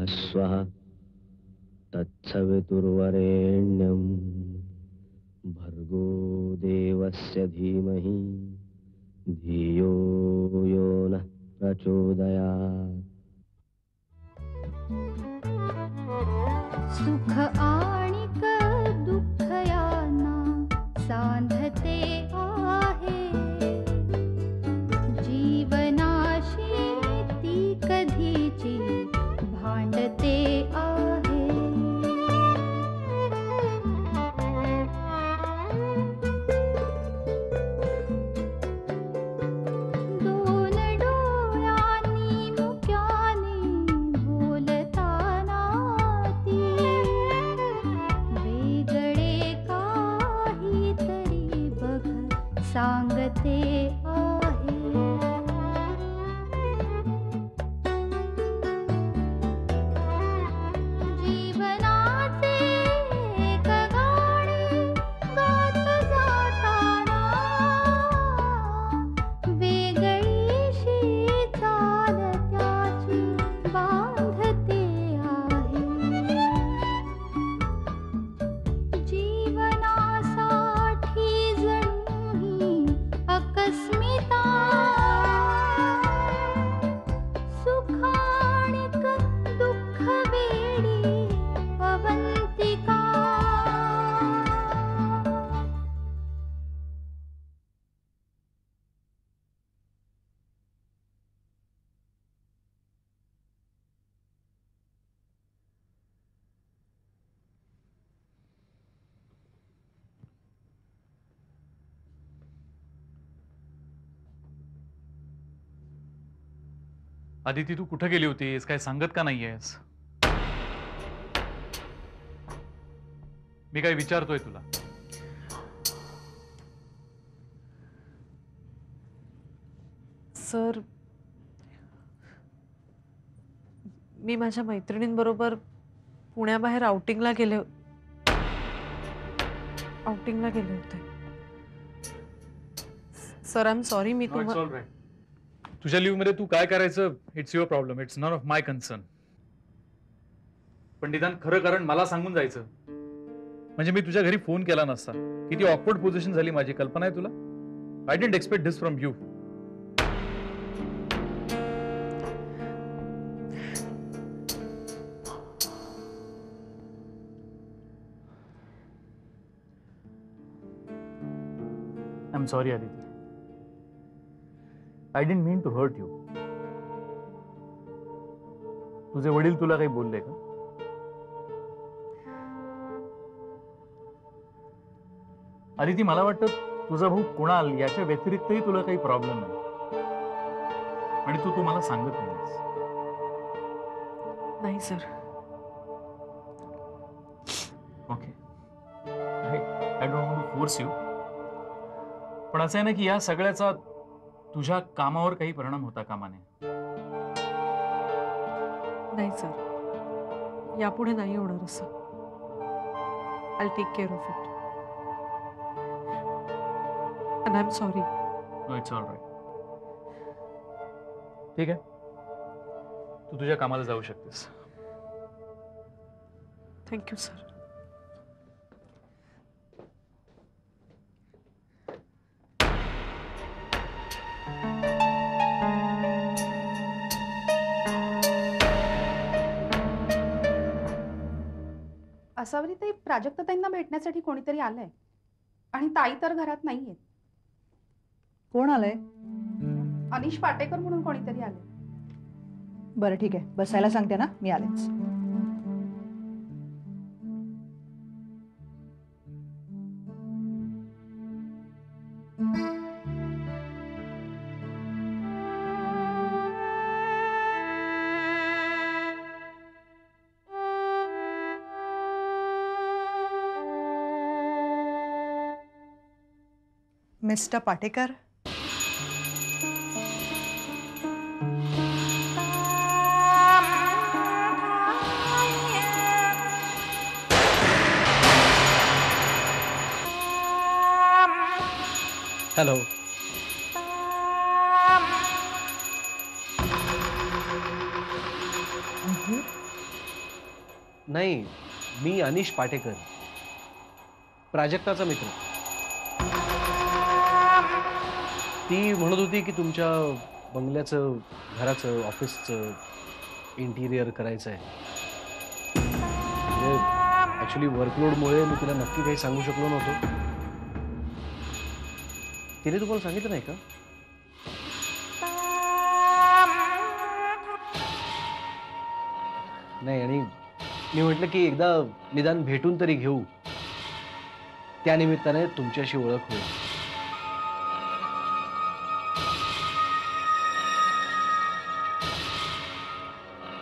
स्वः तत्सवितुर्वरेण्यं भर्गो देवस्य धीमहि धियो यो नः प्रचोदयात्। सुख आणिक दुःख यांना सांधते आहे, जीवनाशी ती कधीची भांडते आहे। दोन डोळ्यांनी मुक्याने बोलताना ती वेगळे काहीतरी बघ सांगते आहे। जीवनाचे एक गाणे गात जाताना वेगळीशी चाल त्याची बांधते आहे। जीवनासाठी जणू ही अकस्मिता, सुखाणिक दुःख वेडी अवंतिका। आदिती, तू कुठे गेली होतीस? काय सांगत का नाहीयेस? मी काय विचारतोय तुला? सर, मी माझ्या मैत्रिणींबरोबर पुण्याबाहेर आउटिंगला गेले होते। Sir, I am sorry. मी तुम्हाला तुझ्या लिव्ह मध्ये तू काय करायचं it's your problem, it's none of my concern. पण निदान खरं कारण मला सांगून जायचं, म्हणजे मी तुझ्या घरी फोन केला नसता। किती ऑकवर्ड पोझिशन झाली माझी, कल्पना आहे तुला? I didn't expect this from you. I am sorry Aditi, I didn't mean to hurt you. तुझे वडील तुला काही बोलले का? आदिती, मला वाटतं तुझा भाऊ कुणाल याच्या व्यतिरिक्तही तुला काही प्रॉब्लेम नाही आणि तू मला सांगत नाहीस। नाही sir. Okay, I don't want to force you, पण असं आहे ना की या सगळ्याचा तुझ्या कामावर काही परिणाम होता कामा नये। नाही सर, यापुढे नाही होणार असं। I take care of it and I am sorry. No, it's all right. ठीक आहे, तू तुझ्या कामाला जाऊ शकतेस। Thank you sir. असावरी ताई, प्राजक्ताताईंना भेटण्यासाठी कोणीतरी आलंय आणि ताई तर घरात नाहीये। कोण आलंय? अनिश पाटेकर म्हणून कोणीतरी आलंय। बरं ठीक आहे, बसायला सांगते ना, मी आलेच। Mister Patekar, hello. नाही, मी अनिश पाटेकर, प्राजक्ताचा मित्र. ती म्हणत होती की तुमच्या बंगल्याचं, घराचं, ऑफिसचं इंटिरियर करायचं आहे. म्हणजे ॲक्च्युली वर्कलोडमुळे मी तिला नक्की काही सांगू शकलो नव्हतो. तिने तुम्हाला सांगितलं नाही का? नाही, आणि मी म्हटलं की एकदा निदान भेटून तरी घेऊ, त्यानिमित्ताने तुमच्याशी ओळख होईल.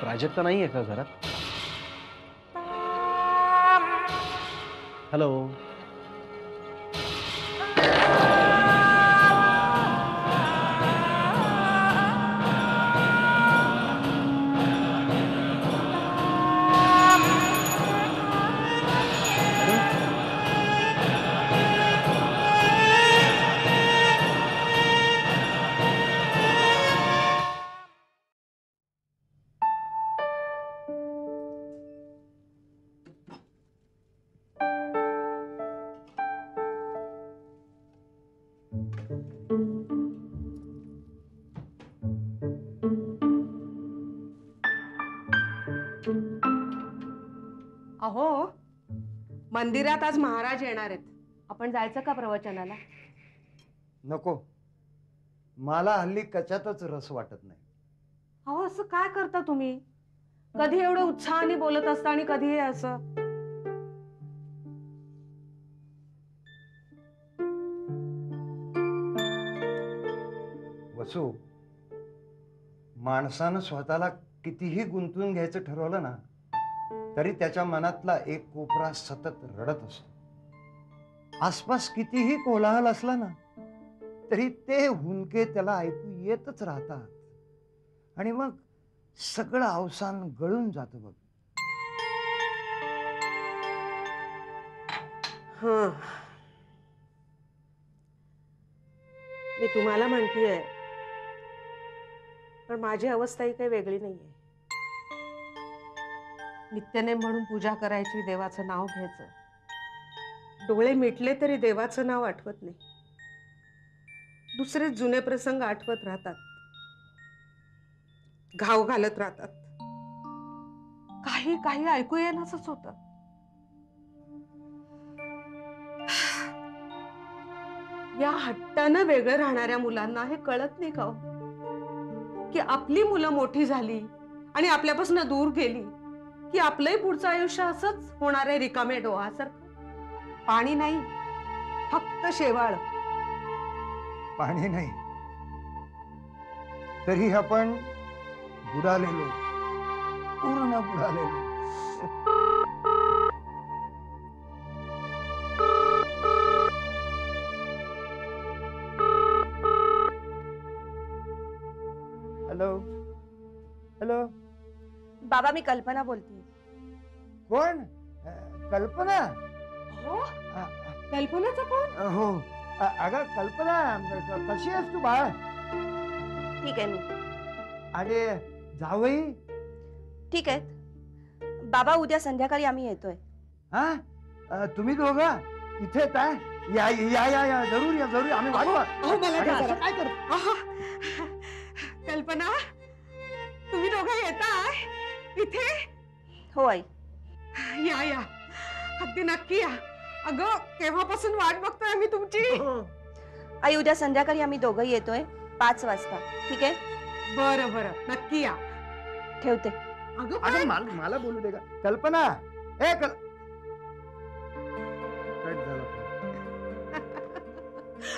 प्राजक्ता नाही आहे का घरात? हॅलो. अहो, मंदिरात आज महाराज येणार आहेत. आपण जायचं का प्रवचनाला? नको, मला हल्ली कशातच रस वाटत नाही. अहो, असं काय करता तुम्ही? कधी एवढं उत्साहाने बोलत असता आणि कधी हे असं. वसू, माणसानं स्वतःला कितीही गुंतवून घ्यायचं ठरवलं ना, तरी त्याच्या मनातला एक कोपरा सतत रडत असतो. आसपास कितीही कोलाहल असला ना, तरी ते हुंदके त्याला ऐकू येतच राहतात, आणि मग सगळं अवसान गळून जातं बघ. मी तुम्हाला म्हणतीये, पण माझी अवस्था ही काही वेगळी नाहीये. नित्यनेम म्हणून पूजा करायची, देवाचं नाव घ्यायचं. डोळे मिटले तरी देवाचं नाव आठवत नाही. दुसरे जुने प्रसंग आठवत राहतात, घाव घालत राहतात. काही काही ऐकू येईनाच होतं. या हट्टानं वेगळं राहणाऱ्या मुलांना हे कळत नाही का हो? की आपली मुलं मोठी झाली आणि आपल्यापासून दूर गेली की आपलंही पुढचं आयुष्य असंच होणार आहे, रिकामे डोहासारखं. पाणी नाही, फक्त शेवाळ. पाणी नाही तरी आपण बुडालेलो, पूर्ण बुडालेलो. Hello hello. बाबा, मी कल्पना बोलते. कोण? कल्पना? हो, कल्पनाचा कोण? हो, अगं कल्पना, कशी आहेस तू बाळ? ठीक आहे मी. अरे जावई? ठीक आहे बाबा, उद्या संध्याकाळी आम्ही येतोय. हा, तुम्ही दोघं इथे काय? या या या या, जरूर या, जरूर. आम्ही वाढू. मला काय करतो? कल्पना, तुम्ही दोघं येताय इथे? हो आई. या या, अगदी नक्की या. अगं, केव्हापासून वाट बघतोय आम्ही तुमची. आई, उद्या संध्याकाळी आम्ही दोघं येतोय 5 वाजता. ठीक आहे? बरं बरं, नक्की या. ठेवते. अगं मला बोलू दे का. कल्पना, कट झाला.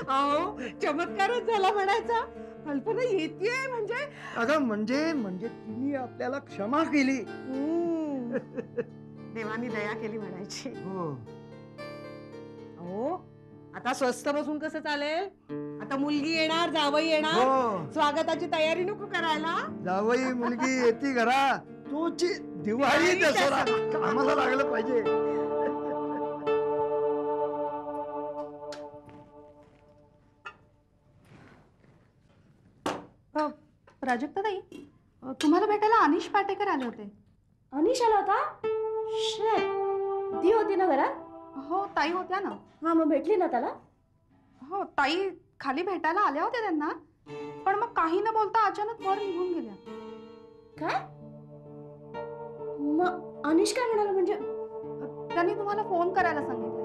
अहो, चमत्कारच झाला म्हणायचा. कल्पना येतेय म्हणजे. अगं म्हणजे तिने आपल्याला क्षमा केली. देवानी दया केली म्हणायची. हो. अहो, आता स्वस्त बसून कसं चालेल? आता मुलगी येणार, जावई येणार. हो. स्वागताची तयारी नको करायला? जावई मुलगी येते घरा, तोची दिवाळी दसरा आम्हाला लागलं पाहिजे. प्राजक्ताताई, तुम्हाला भेटायला अनिश पाटेकर आले होते. अनिश आला होता? ती होती ना घरात? हो ताई होत्या ना. हा, मग भेटली ना त्याला? हो ताई खाली भेटायला आल्या होत्या त्यांना, पण मग काही न बोलता अचानक वर निघून गेल्या. काय? मग अनिश काय म्हणाला? म्हणजे त्यांनी तुम्हाला फोन करायला सांगितलं.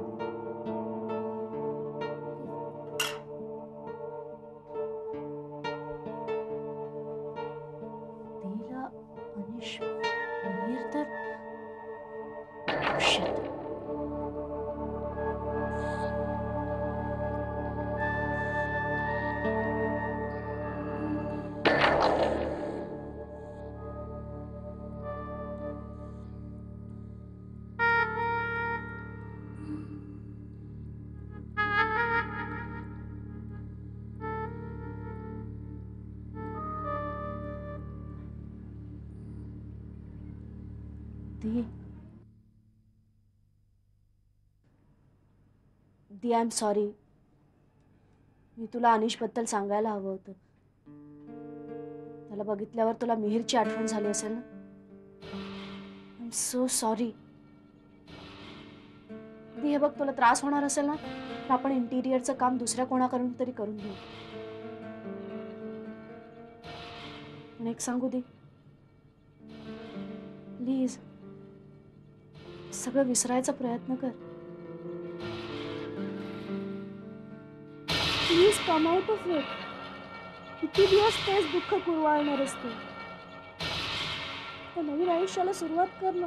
तिला अनिश मिहीर तर shit. दी आय एम सॉरी. मी तुला अनिशबद्दल सांगायला हवं होतं. त्याला बघितल्यावर तुला मिहीरची आठवण झाली असेल ना. I am so sorry. दी हे बघ, तुला त्रास होणार असेल ना तर आपण इंटिरियरचं काम दुसऱ्या कोणाकडून तरी करून घेऊ. पण एक सांगू दे, प्लीज सगळं विसरायचा प्रयत्न कर. Please come out of it. किती दिवस तेच दुःख कुरवाळणार असते. त्या नवीन आयुष्याला सुरुवात कर ना.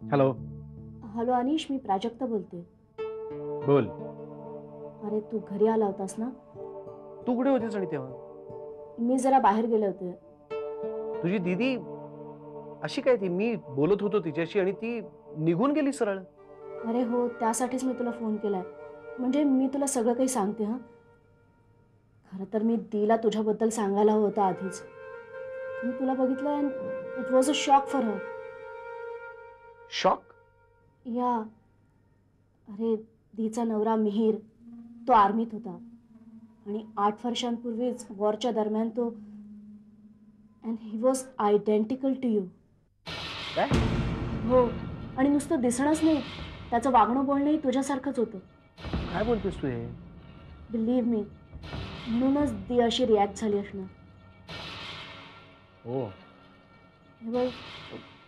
हॅलो. हॅलो अनिश, मी प्राजक्ता बोलते. बोल. अरे तू घरी आला होतास ना? तू कुठे होतीस आणि तेव्हा? मी जरा बाहेर गेले होते. तुझी दीदी अशी काय? ती मी बोलत होतो तिच्याशी आणि ती निघून गेली सरळ. अरे हो, त्यासाठीच मी तुला फोन केलाय. म्हणजे मी तुला सगळं काही सांगते. हा, खरं तर मी दीला तुझ्याबद्दल सांगायला हवं होतं आधीच. मी तुला बघितलं and it was a shock for her. Shock? या, अरे दीचा नवरा मिहीर तो आर्मीत होता आणि 8 वर्षांपूर्वीच वॉरच्या दरम्यान तो, and he was identical to you. काय? हो, आणि नुसतं दिसणंच नाही, त्याचं वागणं बोलणंही तुझ्यासारखंच होतं. काय बोलतोस तू हे? बिलीव्ह मी, म्हणूनच दी अशी रिॲक्ट झाली असणार. हो. हे बघ,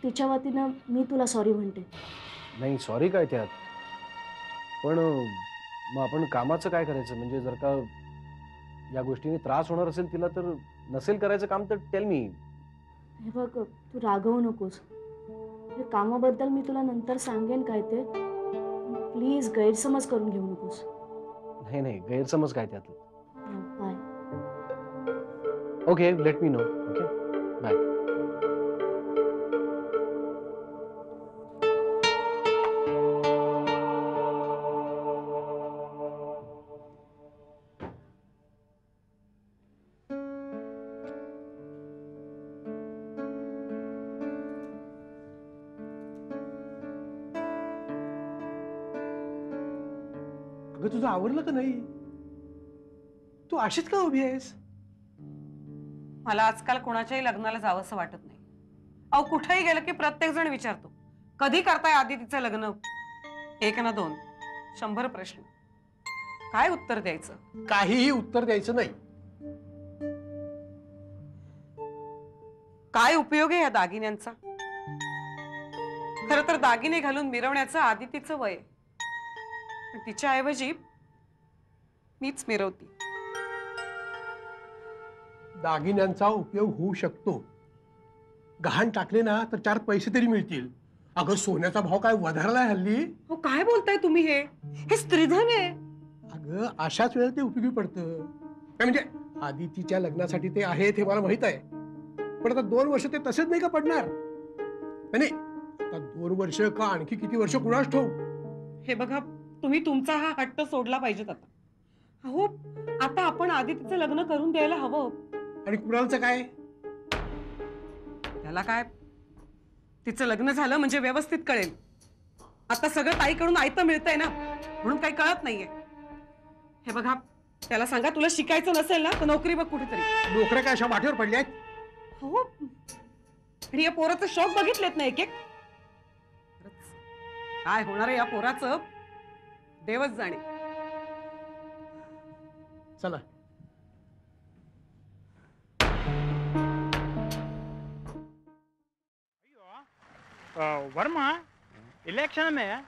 तिच्या वतीनं मी तुला सॉरी म्हणते. नाही, सॉरी काय त्यात? पण मग आपण कामाचं काय करायचं? म्हणजे जर का या गोष्टीने त्रास होणार असेल तिला, तर नसेल करायचं काम तर टेल मी. हे बघ, तू रागवू नकोस. हे कामाबद्दल मी तुला नंतर सांगेन काय ते. प्लीज गैरसमज करून घेऊ नकोस. नाही नाही, गैरसमज काय त्यातलं? Bye. Okay, let me know. Okay, bye. अगं तुझं आवरलं का नाही? तू अशीच का उभी आहेस? मला आजकाल कोणाच्याही लग्नाला जावंसं वाटत नाही. अहो, कुठेही गेलं की प्रत्येक जण विचारतो, कधी करताय आदितीचं लग्न? 1 ना 2, 100 प्रश्न. काय उत्तर द्यायचं? काहीही उत्तर द्यायचं नाही. काय उपयोग आहे या दागिन्यांचा? खरं तर दागिने घालून मिरवण्याचं आदितीचं वय, पण तिच्याऐवजी मीच मिरवती. दागिन्यांचा उपयोग होऊ शकतो. गहाण टाकले ना तर 4 पैसे तरी मिळतील. अगं सोन्याचा भाव काय वधारलाय हल्ली. हो, काय बोलताय तुम्ही? हे स्त्रीधन आहे. अगं अगं अशाच वेळेला ते उपयोगी पडतं. काय म्हणजे आदितीच्या लग्नासाठी ते आहेत हे मला माहित आहे, पण आता 2 वर्ष ते तसेच नाही का पडणार? नाही आता 2 वर्ष का आणखी किती वर्ष कुणास ठाऊक. हे बघा, तुम्ही तुमचा हा हट्ट सोडला पाहिजेत आता. अहो, आता आपण आदितीचं लग्न करून द्यायला हवं. आणि कुणालचं काय? त्याला काय, तिचं लग्न झालं म्हणजे व्यवस्थित कळेल. आता सगळं ताईकडून आयतं मिळतंय ना, म्हणून काही कळत नाहीये. हे बघा, त्याला सांगा तुला शिकायचं नसेल ना तर नोकरी बघ कुठेतरी. नोकऱ्या काय अशा वाटेवर पडल्या आहेत? हो, आणि या पोराचं शौक बघितलेत ना एक एक. काय होणार आहे या पोराचं देवच जाणे. चला. वर्मा, इलेक्शन में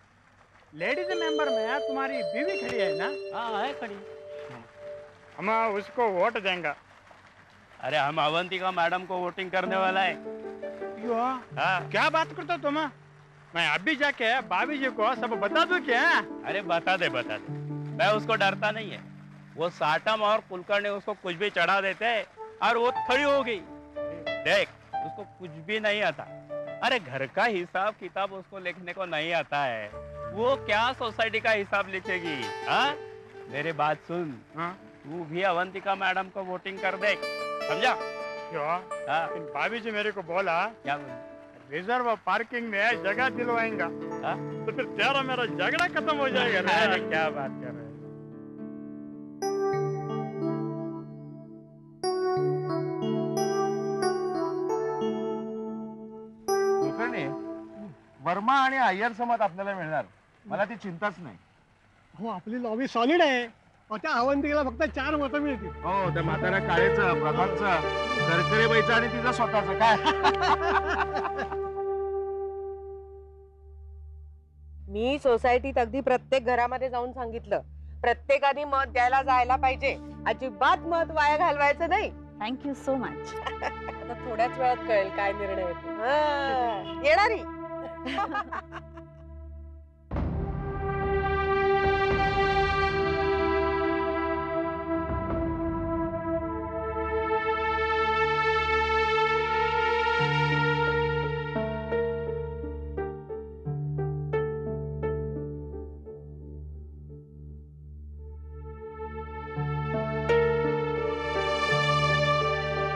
लेडीज मेंबर में तुम्हारी बीवी खड़ी है ना? हाँ है खड़ी। हम उसको वोट देंगे। अरे हम अवंतिका मैडम को वोटिंग करने वाला है। यो, क्या बात करते हो तुम? मैं अभी जाके भाभी जी को सब बता दूं क्या? अरे बता दे बता दे, मैं उसको डरता नहीं है। वो साटम और कुलकर्णी उसको कुछ भी चढ़ा देते और वो खड़ी हो गई। देख, उसको कुछ भी नहीं आता। अरे घर का हिसाब किताब उसको लिखने को नहीं आता है, वो क्या सोसाइटी का हिसाब लिखेगी? हाँ, मेरी बात सुन, तू भी अवंतिका मैडम को वोटिंग कर दे, समझा? हाँ, भाभी जी मेरे को बोला क्या बोला? रिजर्व पार्किंग में जगह दिलवाएंगा। तो फिर तेरा मेरा झगड़ा खत्म हो जाएगा। अरे क्या बात कर रहे हैं? वर्मा आणि अय्यर समाज आपल्याला मिळणार, मला ती चिंताच नाही. हो, आपली लॉबी सॉलिड आहे. त्या अवंतिकेला फक्त 4 मतं मिळतील. हो, त्या म्हाताऱ्या काळेचं, प्रधानचं, सरकरेबाईचं आणि तिचं स्वतःचं काय. मी सोसायटीत अगदी प्रत्येक घरामध्ये जाऊन सांगितलं, प्रत्येकाने मत द्यायला जायला पाहिजे, अजिबात मत वाया घालवायचं नाही. Thank you so much. आता थोड्याच वेळात कळेल काय निर्णय येतो. येणारी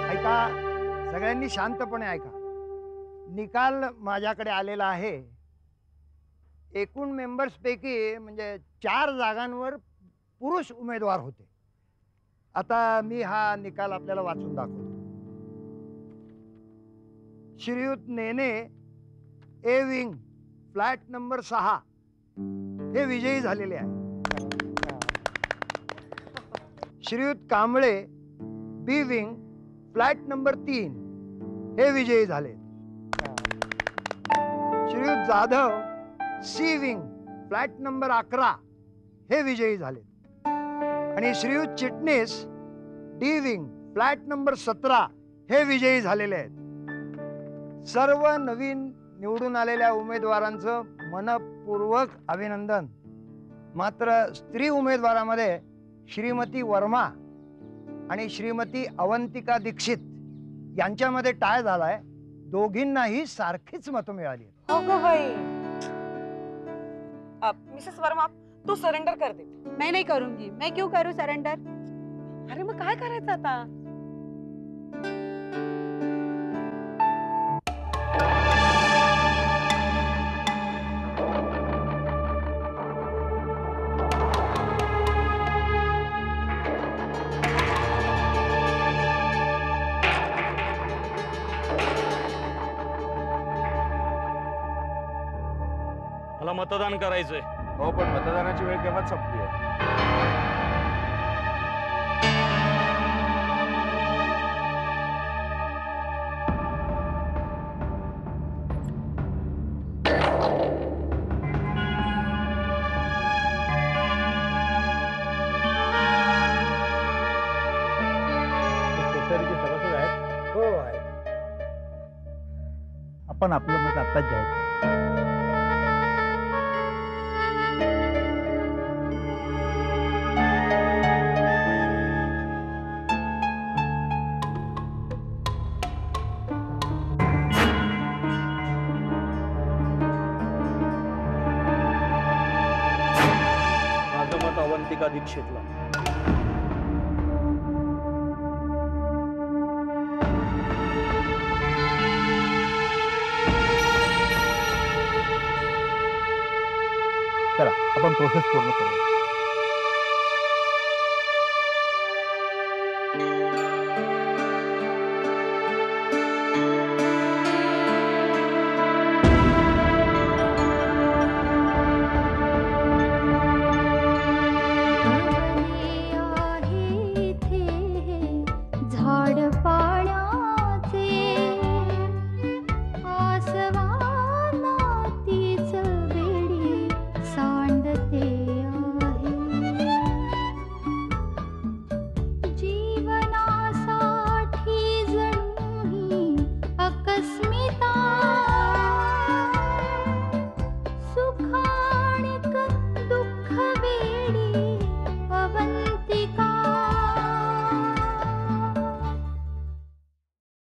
ऐका, सगळ्यांनी शांतपणे ऐका. निकाल माझ्याकडे आलेला आहे. एकूण मेंबर्स पैकी म्हणजे 4 जागांवर पुरुष उमेदवार होते. आता मी हा निकाल आपल्याला वाचून दाखवतो. श्रीयुत Nene, A wing, flat number 6 हे विजयी झालेले आहे. श्रीयुत Kamble, B wing, flat number 3 हे विजयी झाले. श्रीयुत Jadhav, C wing, flat number 11 हे विजयी झाले. आणि श्रीयुत Chitnis, D wing, flat number 17 हे विजयी झालेले आहेत. सर्व नवीन निवडून आलेल्या उमेदवारांचं मनपूर्वक अभिनंदन. मात्र स्त्री उमेदवारामध्ये श्रीमती वर्मा आणि श्रीमती अवंतिका दीक्षित यांच्यामध्ये टाय झालाय. दोघींनाही सारखीच मतं मिळाली. हो गं बाई. मिसेस वर्मा, तू सरेंडर कर दे. मैं नहीं करूंगी. मैं क्यों करूं सरेंडर? अरे मग काय करायचं आता? मला मतदान करायचंय. हो, पण मतदानाची वेळ केव्हाच संपली आहे. सोसायटीचे सभासद आहेत? हो आहेत. आपण आपलं मत आत्ताच जाहीर करू. राधिका दीक्षितला. चला आपण प्रोसेस पूर्ण करूया.